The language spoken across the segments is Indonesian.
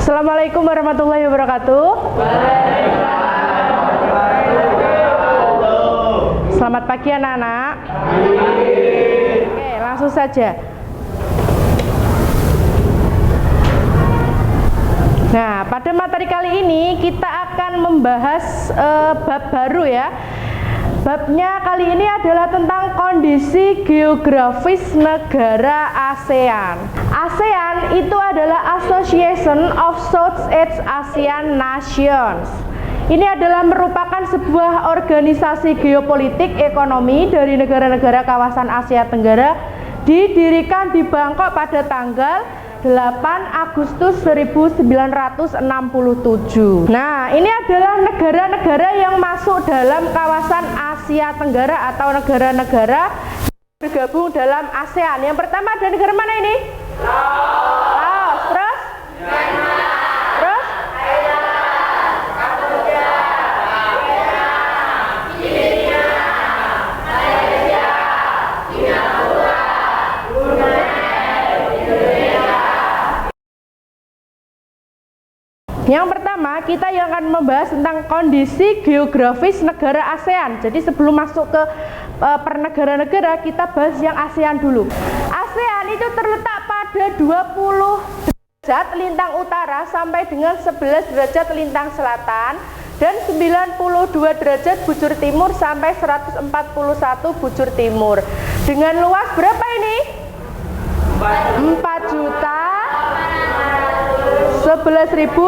Assalamualaikum warahmatullahi wabarakatuh. Selamat pagi anak-anak. Oke, langsung saja. Nah, pada materi kali ini kita akan membahas bab baru ya. Babnya kali ini adalah tentang kondisi geografis negara ASEAN. ASEAN itu adalah Association of Southeast Asian Nations. Ini adalah merupakan sebuah organisasi geopolitik ekonomi dari negara-negara kawasan Asia Tenggara, didirikan di Bangkok pada tanggal 8 Agustus 1967. Nah, ini adalah negara-negara yang masuk dalam kawasan Asia Tenggara atau negara-negara bergabung dalam ASEAN. Yang pertama ada negara mana ini? Laos. Terus? Terus? Yang pertama, kita yang akan membahas tentang kondisi geografis negara ASEAN. Jadi sebelum masuk ke per negara-negara, kita bahas yang ASEAN dulu. ASEAN itu terletak pada 20 derajat lintang utara sampai dengan 11 derajat lintang selatan dan 92 derajat bujur timur sampai 141 bujur timur. Dengan luas berapa ini? 4 juta 11.167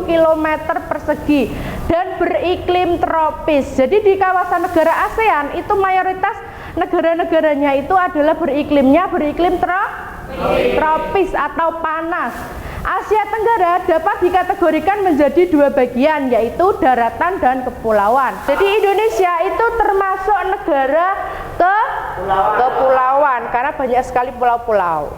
km persegi dan beriklim tropis. Jadi di kawasan negara ASEAN itu mayoritas negara-negaranya itu adalah beriklim tropis atau panas. Asia Tenggara dapat dikategorikan menjadi dua bagian, yaitu daratan dan kepulauan. Jadi Indonesia itu termasuk negara kepulauan karena banyak sekali pulau-pulau.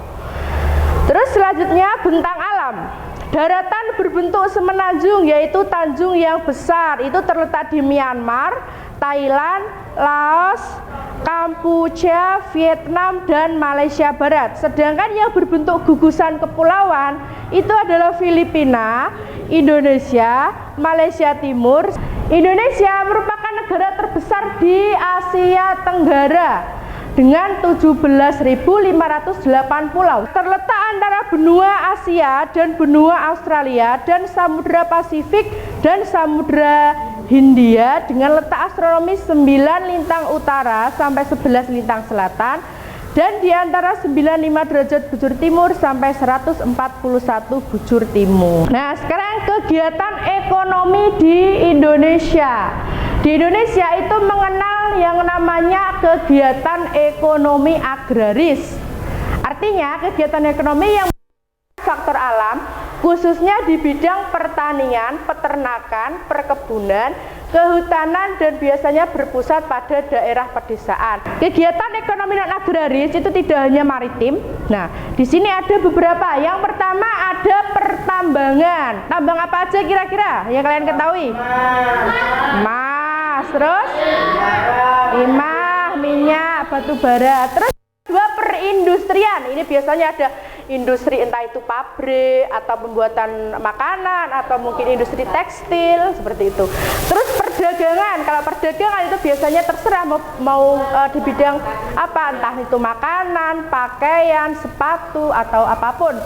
Terus selanjutnya bentang alam. Daratan berbentuk semenanjung, yaitu tanjung yang besar. Itu terletak di Myanmar, Thailand, Laos, Kampuchea, Vietnam, dan Malaysia Barat. Sedangkan yang berbentuk gugusan kepulauan itu adalah Filipina, Indonesia, Malaysia Timur. Indonesia merupakan negara terbesar di Asia Tenggara dengan 17.508 pulau. Terletak antara benua Asia dan benua Australia dan Samudra Pasifik dan Samudra Hindia dengan letak astronomis 9 lintang utara sampai 11 lintang selatan dan di antara 95 derajat bujur timur sampai 141 bujur timur. Nah, sekarang kegiatan ekonomi di Indonesia. Di Indonesia itu mengenal yang namanya kegiatan ekonomi agraris. Artinya kegiatan ekonomi yang faktor alam, khususnya di bidang pertanian, peternakan, perkebunan, kehutanan, dan biasanya berpusat pada daerah pedesaan. Kegiatan ekonomi non agraris itu tidak hanya maritim. Nah, di sini ada beberapa. Yang pertama ada pertambangan. Tambang apa aja kira-kira yang kalian ketahui? Emas, terus timah, minyak, batu bara. Terus dua, perindustrian. Ini biasanya ada industri, entah itu pabrik atau pembuatan makanan atau mungkin industri tekstil seperti itu. Terus perdagangan. Kalau perdagangan itu biasanya terserah mau di bidang apa, entah itu makanan, pakaian, sepatu atau apapun.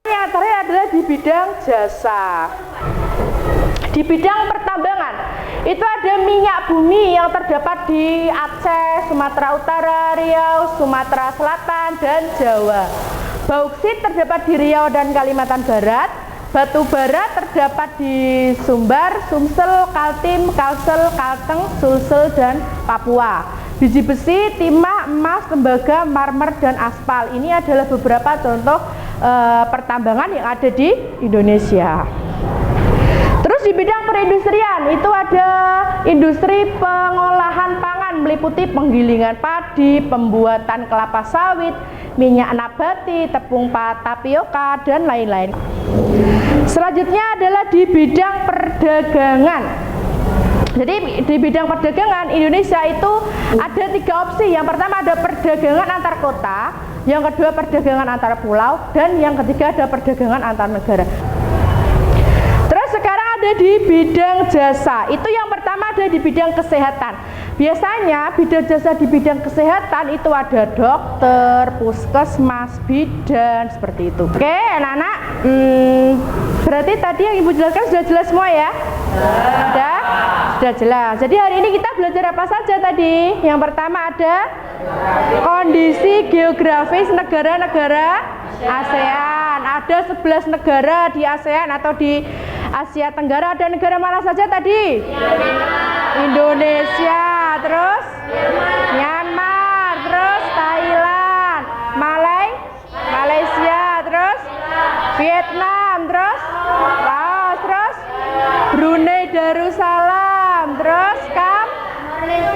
Yang terakhir adalah di bidang jasa. Di bidang pertambangan itu ada minyak bumi yang terdapat di Aceh, Sumatera Utara, Riau, Sumatera Selatan, dan Jawa. Bauksit terdapat di Riau dan Kalimantan Barat. Batu bara terdapat di Sumbar, Sumsel, Kaltim, Kalsel, Kalteng, Sulsel, dan Papua. Biji besi, timah, emas, tembaga, marmer, dan aspal. Ini adalah beberapa contoh pertambangan yang ada di Indonesia. Terus di bidang perindustrian itu ada industri pengolahan pangan meliputi penggilingan padi, pembuatan kelapa sawit, minyak nabati, tepung tapioka, dan lain-lain. Selanjutnya adalah di bidang perdagangan. Jadi di bidang perdagangan Indonesia itu ada 3 opsi. Yang pertama ada perdagangan antar kota, yang kedua perdagangan antar pulau, dan yang ketiga ada perdagangan antar negara. Terus sekarang ada di bidang jasa. Itu yang pertama ada di bidang kesehatan. Biasanya bidang jasa di bidang kesehatan itu ada dokter, puskesmas, bidan, seperti itu. Oke anak-anak, berarti tadi yang Ibu jelaskan sudah jelas semua ya? Sudah jelas. Jadi hari ini kita belajar apa saja tadi? Yang pertama ada kondisi geografis negara-negara ASEAN. Ada 11 negara di ASEAN atau di Asia Tenggara. Ada negara mana saja tadi? Indonesia, terus Myanmar, terus Thailand, Malaysia, terus Vietnam, terus Laos, terus Brunei Darussalam, terus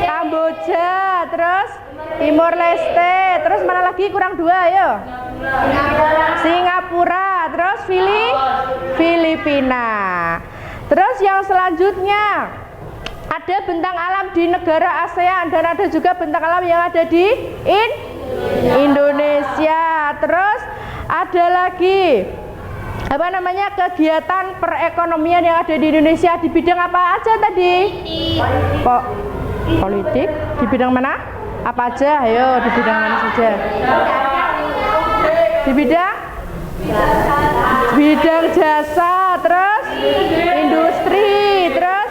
Kamboja, terus Timor Leste, terus mana lagi kurang 2 ayo? Singapura, terus Filipina. Terus yang selanjutnya ada bentang alam di negara ASEAN dan ada juga bentang alam yang ada di Indonesia. Terus ada lagi apa namanya kegiatan perekonomian yang ada di Indonesia di bidang apa aja tadi? Politik. Di bidang mana? Apa aja? Ayo, di bidang mana saja? Di bidang jasa, terus industri, terus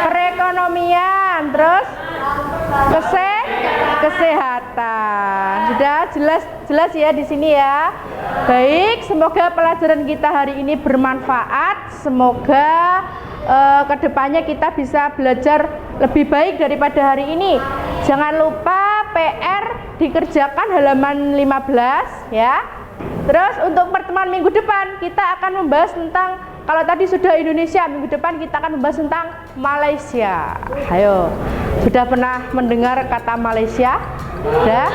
perekonomian, terus kesehatan. Sudah jelas ya di sini ya. Baik, semoga pelajaran kita hari ini bermanfaat. Semoga kedepannya kita bisa belajar lebih baik daripada hari ini. Jangan lupa PR dikerjakan halaman 15 ya. Terus untuk pertemuan minggu depan kita akan membahas tentang, kalau tadi sudah Indonesia, minggu depan kita akan membahas tentang Malaysia. Ayo, sudah pernah mendengar kata Malaysia? Sudah?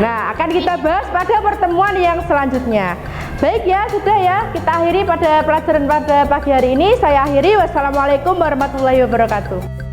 Nah, akan kita bahas pada pertemuan yang selanjutnya. Baik ya, sudah ya, kita akhiri pada pelajaran pada pagi hari ini. Saya akhiri, wassalamualaikum warahmatullahi wabarakatuh.